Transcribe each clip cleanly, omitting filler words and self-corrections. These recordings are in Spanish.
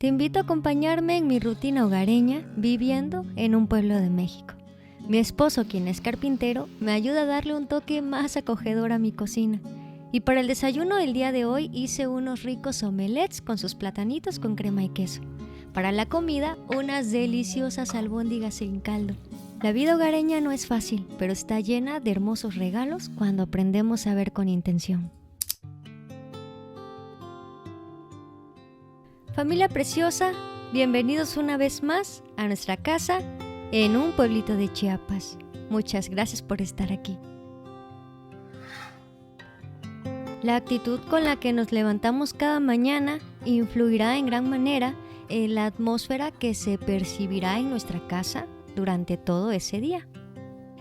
Te invito a acompañarme en mi rutina hogareña viviendo en un pueblo de México. Mi esposo, quien es carpintero, me ayuda a darle un toque más acogedor a mi cocina. Y para el desayuno del día de hoy hice unos ricos omelets con sus platanitos con crema y queso. Para la comida, unas deliciosas albóndigas en caldo. La vida hogareña no es fácil, pero está llena de hermosos regalos cuando aprendemos a ver con intención. Familia preciosa, bienvenidos una vez más a nuestra casa en un pueblito de Chiapas. Muchas gracias por estar aquí. La actitud con la que nos levantamos cada mañana influirá en gran manera en la atmósfera que se percibirá en nuestra casa durante todo ese día.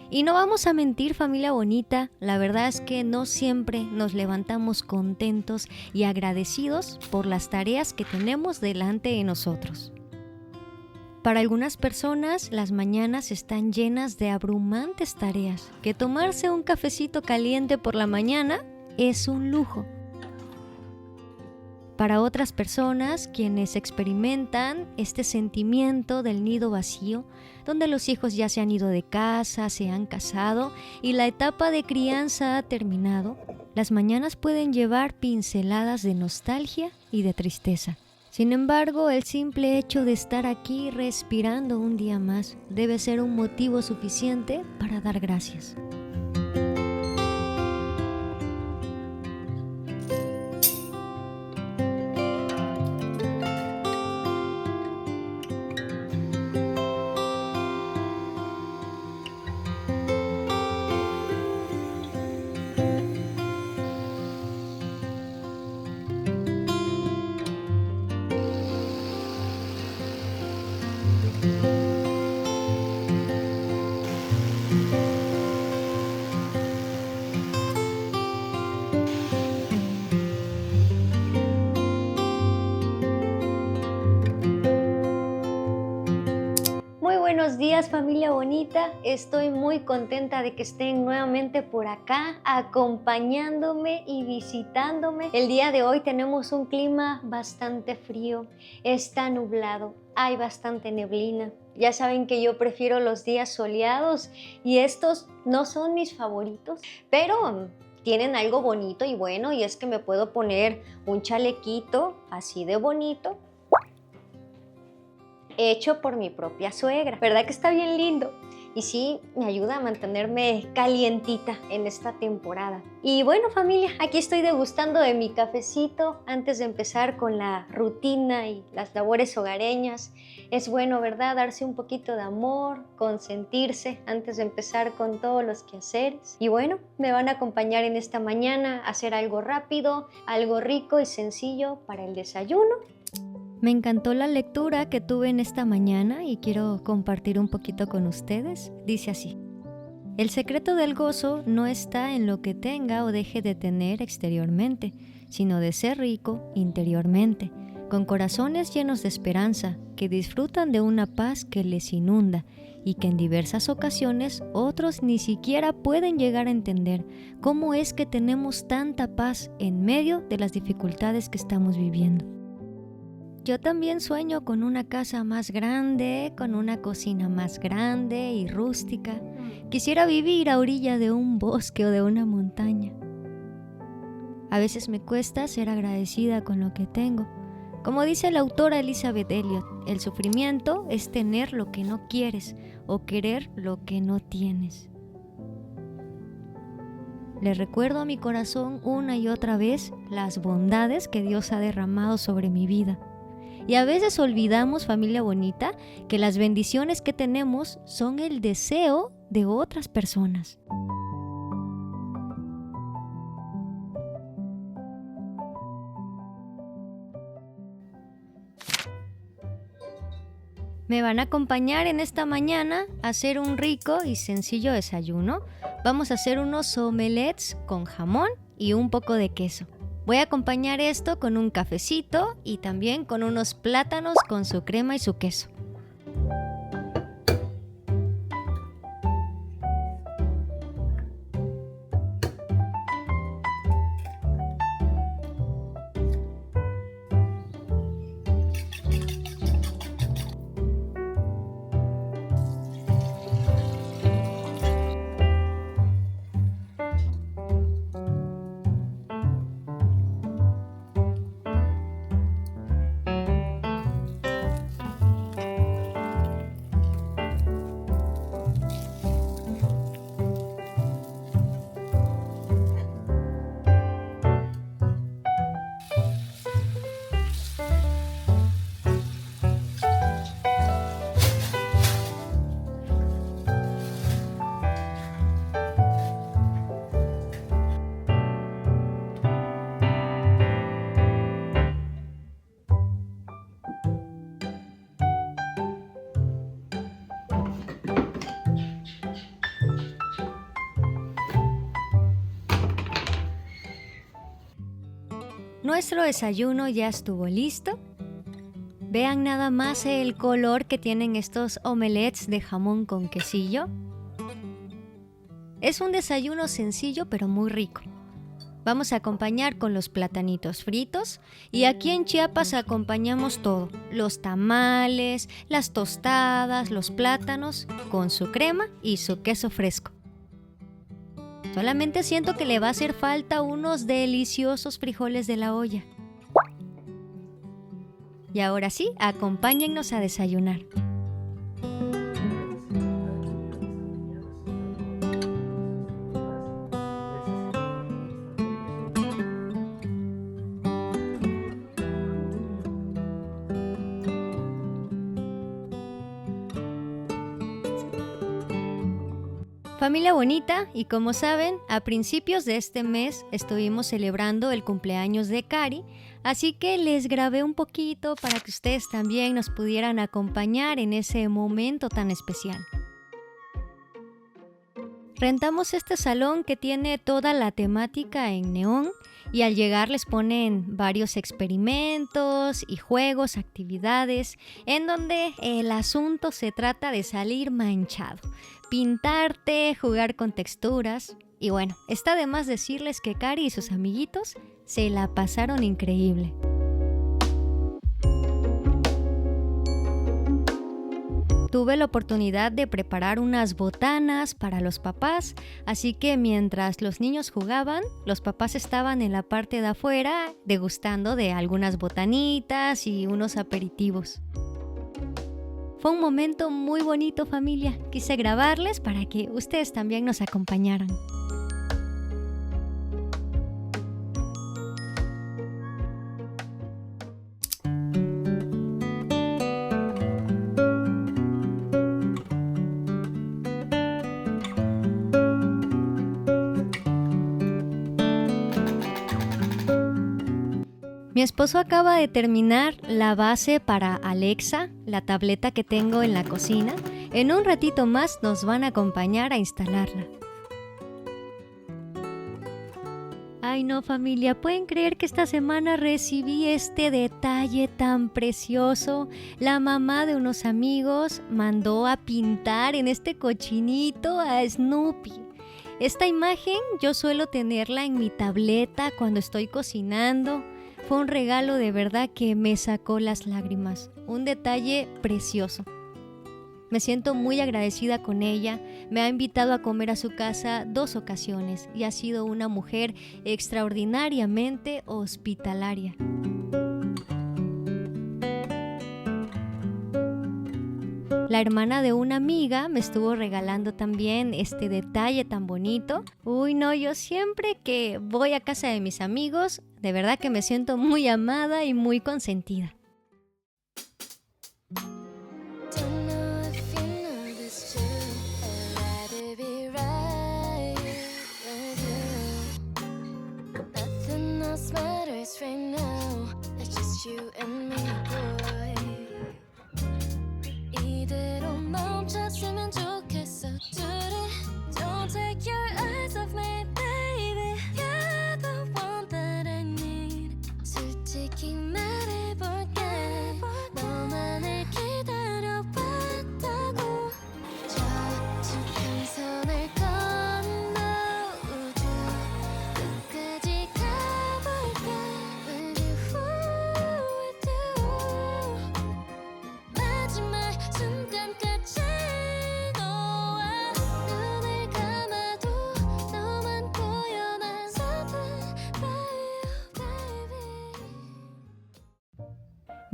Y no vamos a mentir, familia bonita, la verdad es que no siempre nos levantamos contentos y agradecidos por las tareas que tenemos delante de nosotros. Para algunas personas, las mañanas están llenas de abrumantes tareas, que tomarse un cafecito caliente por la mañana es un lujo. Para otras personas, quienes experimentan este sentimiento del nido vacío, donde los hijos ya se han ido de casa, se han casado y la etapa de crianza ha terminado, las mañanas pueden llevar pinceladas de nostalgia y de tristeza. Sin embargo, el simple hecho de estar aquí respirando un día más debe ser un motivo suficiente para dar gracias. Buenos días, familia bonita, estoy muy contenta de que estén nuevamente por acá acompañándome y visitándome. El día de hoy tenemos un clima bastante frío, está nublado, hay bastante neblina. Ya saben que yo prefiero los días soleados y estos no son mis favoritos, pero tienen algo bonito y bueno, y es que me puedo poner un chalequito así de bonito, hecho por mi propia suegra. ¿Verdad que está bien lindo? Y sí, me ayuda a mantenerme calientita en esta temporada. Y bueno, familia, aquí estoy degustando de mi cafecito antes de empezar con la rutina y las labores hogareñas. Es bueno, ¿verdad? Darse un poquito de amor, consentirse antes de empezar con todos los quehaceres. Y bueno, me van a acompañar en esta mañana a hacer algo rápido, algo rico y sencillo para el desayuno. Me encantó la lectura que tuve en esta mañana y quiero compartir un poquito con ustedes. Dice así: el secreto del gozo no está en lo que tenga o deje de tener exteriormente, sino de ser rico interiormente, con corazones llenos de esperanza, que disfrutan de una paz que les inunda y que en diversas ocasiones otros ni siquiera pueden llegar a entender cómo es que tenemos tanta paz en medio de las dificultades que estamos viviendo. Yo también sueño con una casa más grande, con una cocina más grande y rústica. Quisiera vivir a orilla de un bosque o de una montaña. A veces me cuesta ser agradecida con lo que tengo. Como dice la autora Elizabeth Elliot, el sufrimiento es tener lo que no quieres o querer lo que no tienes. Le recuerdo a mi corazón una y otra vez las bondades que Dios ha derramado sobre mi vida. Y a veces olvidamos, familia bonita, que las bendiciones que tenemos son el deseo de otras personas. Me van a acompañar en esta mañana a hacer un rico y sencillo desayuno. Vamos a hacer unos omelets con jamón y un poco de queso. Voy a acompañar esto con un cafecito y también con unos plátanos con su crema y su queso. Nuestro desayuno ya estuvo listo. Vean nada más el color que tienen estos omelets de jamón con quesillo. Es un desayuno sencillo pero muy rico. Vamos a acompañar con los platanitos fritos y aquí en Chiapas acompañamos todo, los tamales, las tostadas, los plátanos con su crema y su queso fresco. Solamente siento que le va a hacer falta unos deliciosos frijoles de la olla. Y ahora sí, acompáñennos a desayunar. Familia bonita, y como saben, a principios de este mes estuvimos celebrando el cumpleaños de Cari, así que les grabé un poquito para que ustedes también nos pudieran acompañar en ese momento tan especial. Rentamos este salón que tiene toda la temática en neón y al llegar les ponen varios experimentos y juegos, actividades, en donde el asunto se trata de salir manchado, pintarte, jugar con texturas. Y bueno, está de más decirles que Cari y sus amiguitos se la pasaron increíble. Tuve la oportunidad de preparar unas botanas para los papás, así que mientras los niños jugaban, los papás estaban en la parte de afuera degustando de algunas botanitas y unos aperitivos. Fue un momento muy bonito, familia. Quise grabarles para que ustedes también nos acompañaran. Mi esposo acaba de terminar la base para Alexa, la tableta que tengo en la cocina. En un ratito más nos van a acompañar a instalarla. Ay no, familia, ¿pueden creer que esta semana recibí este detalle tan precioso? La mamá de unos amigos mandó a pintar en este cochinito a Snoopy. Esta imagen yo suelo tenerla en mi tableta cuando estoy cocinando. Fue un regalo de verdad que me sacó las lágrimas. Un detalle precioso. Me siento muy agradecida con ella. Me ha invitado a comer a su casa 2 ocasiones y ha sido una mujer extraordinariamente hospitalaria. La hermana de una amiga me estuvo regalando también este detalle tan bonito. Uy, no, yo siempre que voy a casa de mis amigos, de verdad que me siento muy amada y muy consentida.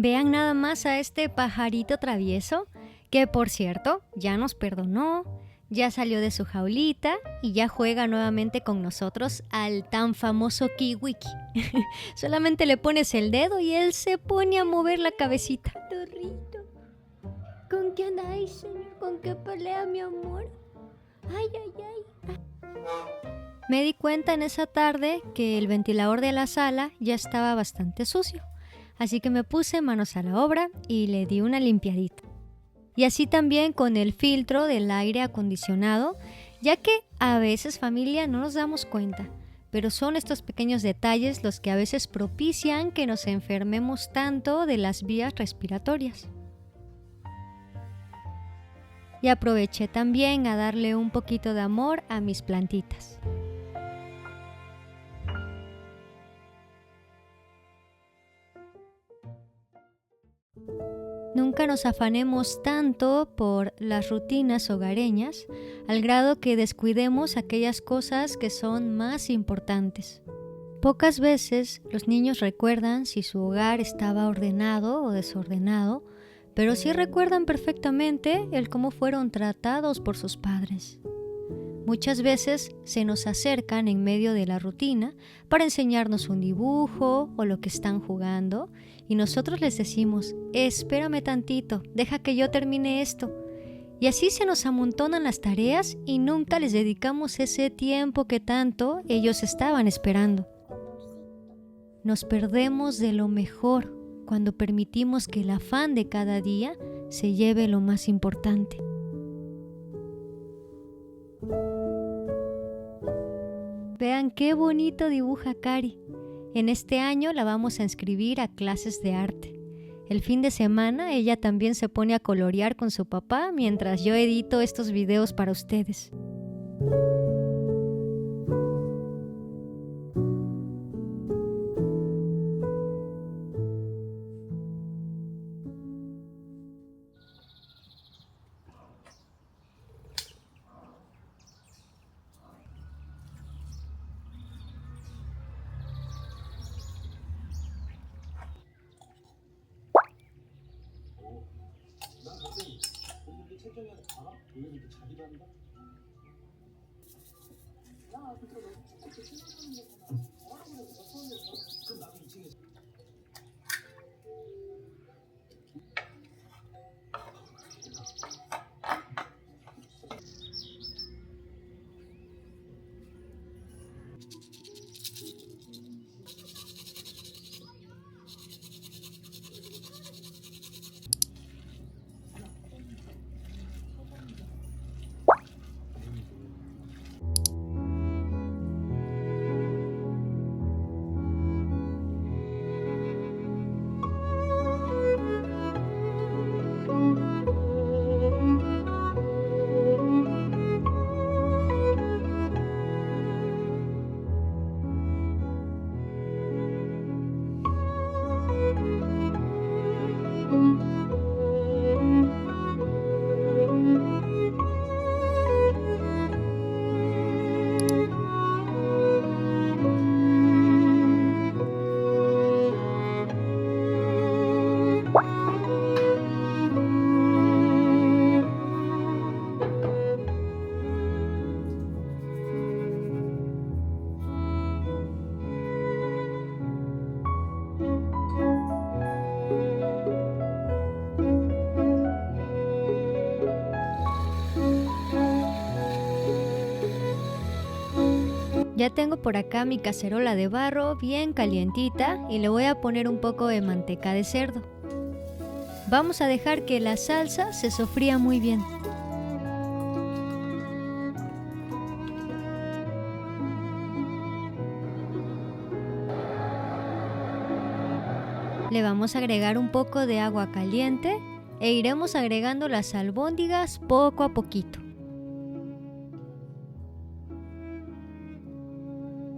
Vean nada más a este pajarito travieso, que por cierto, ya nos perdonó, ya salió de su jaulita y ya juega nuevamente con nosotros al tan famoso kiwiki. Solamente le pones el dedo y él se pone a mover la cabecita. Torrito, ¿con qué andáis, señor? ¿Con qué pelea, mi amor? Ay, ay, ay. Me di cuenta en esa tarde que el ventilador de la sala ya estaba bastante sucio. Así que me puse manos a la obra y le di una limpiadita. Y así también con el filtro del aire acondicionado, ya que a veces, familia, no nos damos cuenta, pero son estos pequeños detalles los que a veces propician que nos enfermemos tanto de las vías respiratorias. Y aproveché también a darle un poquito de amor a mis plantitas. Nunca nos afanemos tanto por las rutinas hogareñas al grado que descuidemos aquellas cosas que son más importantes. Pocas veces los niños recuerdan si su hogar estaba ordenado o desordenado, pero sí recuerdan perfectamente el cómo fueron tratados por sus padres. Muchas veces se nos acercan en medio de la rutina para enseñarnos un dibujo o lo que están jugando y nosotros les decimos, espérame tantito, deja que yo termine esto. Y así se nos amontonan las tareas y nunca les dedicamos ese tiempo que tanto ellos estaban esperando. Nos perdemos de lo mejor cuando permitimos que el afán de cada día se lleve lo más importante. Vean qué bonito dibuja Cari. En este año la vamos a inscribir a clases de arte. El fin de semana ella también se pone a colorear con su papá mientras yo edito estos videos para ustedes. Ya tengo por acá mi cacerola de barro bien calientita y le voy a poner un poco de manteca de cerdo. Vamos a dejar que la salsa se sofría muy bien. Le vamos a agregar un poco de agua caliente e iremos agregando las albóndigas poco a poquito.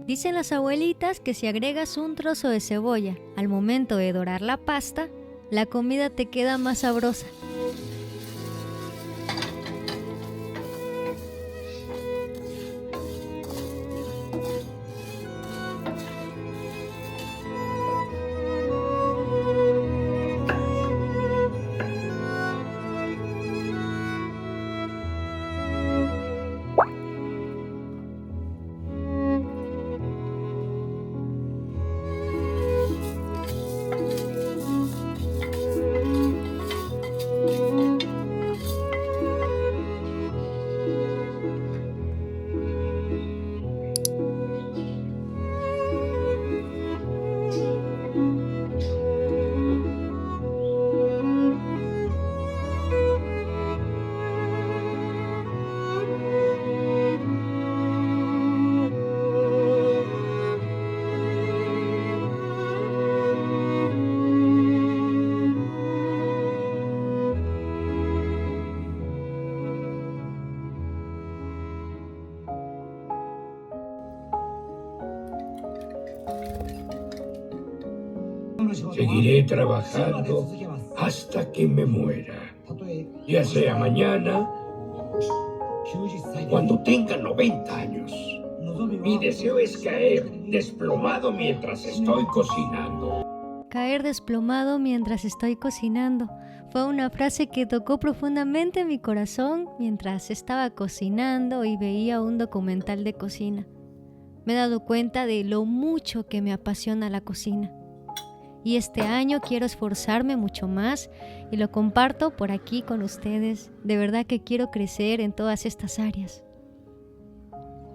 Dicen las abuelitas que si agregas un trozo de cebolla al momento de dorar la pasta, la comida te queda más sabrosa. Seguiré trabajando hasta que me muera, ya sea mañana o cuando tenga 90 años. Mi deseo es caer desplomado mientras estoy cocinando. Caer desplomado mientras estoy cocinando. Fue una frase que tocó profundamente mi corazón mientras estaba cocinando y veía un documental de cocina. Me he dado cuenta de lo mucho que me apasiona la cocina. Y este año quiero esforzarme mucho más y lo comparto por aquí con ustedes. De verdad que quiero crecer en todas estas áreas.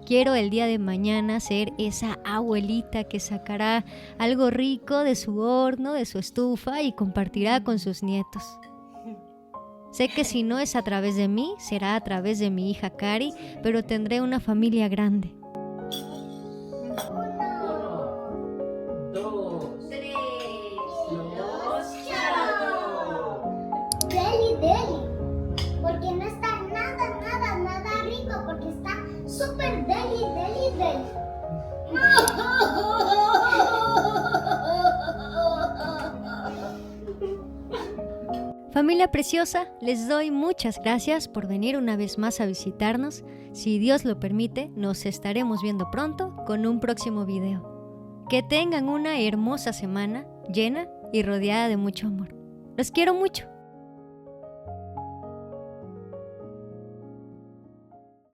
Quiero el día de mañana ser esa abuelita que sacará algo rico de su horno, de su estufa y compartirá con sus nietos. Sé que si no es a través de mí, será a través de mi hija Cari, pero tendré una familia grande. 1, 2, 3, Deli, deli, porque no está nada rico, porque está súper deli. Familia preciosa, les doy muchas gracias por venir una vez más a visitarnos. Si Dios lo permite, nos estaremos viendo pronto con un próximo video. Que tengan una hermosa semana llena y rodeada de mucho amor. Los quiero mucho.